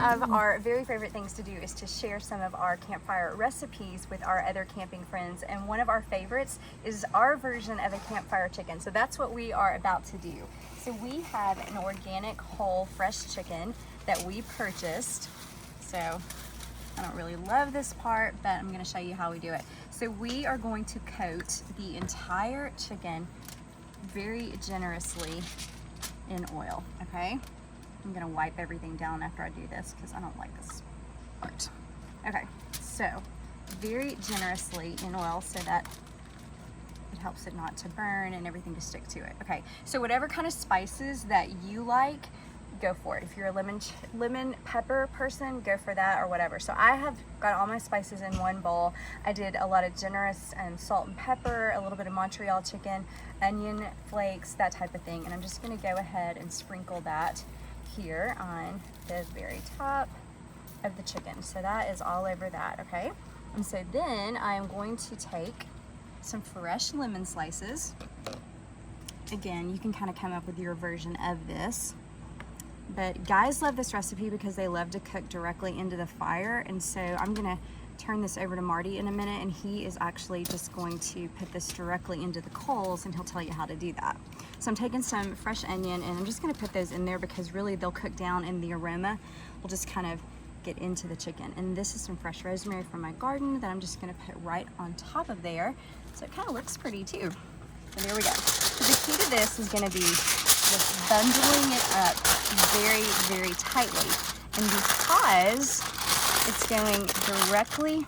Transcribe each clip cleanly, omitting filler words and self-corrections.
of our very favorite things to do is to share some of our campfire recipes with our other camping friends. And one of our favorites is our version of a campfire chicken. So that's what we are about to do. So we have an organic, whole, fresh chicken that we purchased. So I don't really love this part, but I'm gonna show you how we do it. So we are going to coat the entire chicken very generously in oil, okay? I'm gonna wipe everything down after I do this because I don't like this part. Okay, so very generously in oil so that it helps it not to burn and everything to stick to it. Okay, so whatever kind of spices that you like, go for it. If you're a lemon pepper person, go for that or whatever. So I have got all my spices in one bowl. I did a lot of generous salt and pepper, a little bit of Montreal chicken, onion flakes, that type of thing. And I'm just gonna go ahead and sprinkle that here on the very top of the chicken. So that is all over that, okay? And so then I am going to take some fresh lemon slices. Again, you can kind of come up with your version of this. But guys love this recipe because they love to cook directly into the fire. And so I'm gonna turn this over to Marty in a minute, and he is actually just going to put this directly into the coals, and he'll tell you how to do that. So I'm taking some fresh onion, and I'm just gonna put those in there because really they'll cook down and the aroma will just kind of get into the chicken. And this is some fresh rosemary from my garden that I'm just gonna put right on top of there. So it kind of looks pretty too. So there we go. So the key to this is gonna be just bundling it up very, very tightly. And because it's going directly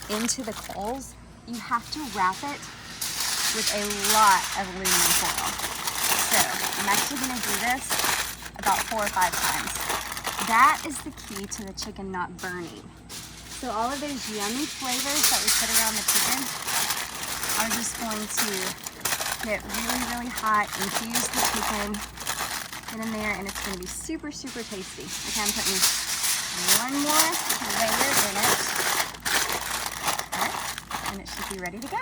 into the coals, you have to wrap it with a lot of aluminum foil. So I'm actually gonna do this about 4 or 5 times. That is the key to the chicken not burning. So all of those yummy flavors that we put around the chicken are just going to get really, really hot, infuse the chicken, get in there, and it's gonna be super, super tasty. Okay, I'm putting one more layer in it. Right, and it should be ready to go.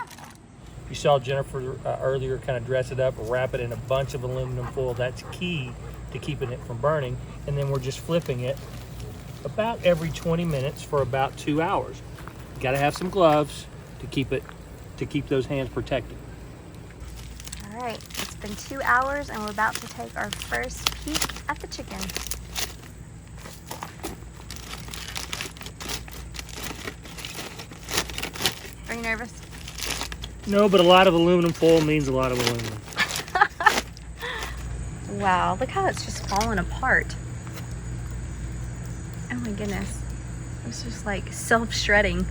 You saw Jennifer earlier kind of dress it up, wrap it in a bunch of aluminum foil. That's key to keeping it from burning. And then we're just flipping it about every 20 minutes for about 2 hours. You gotta have some gloves to keep those hands protected. All right, it's been 2 hours and we're about to take our first peek at the chicken. Are you nervous? No, but a lot of aluminum foil means a lot of aluminum. Wow, look how it's just falling apart. Oh my goodness. It's just like self-shredding.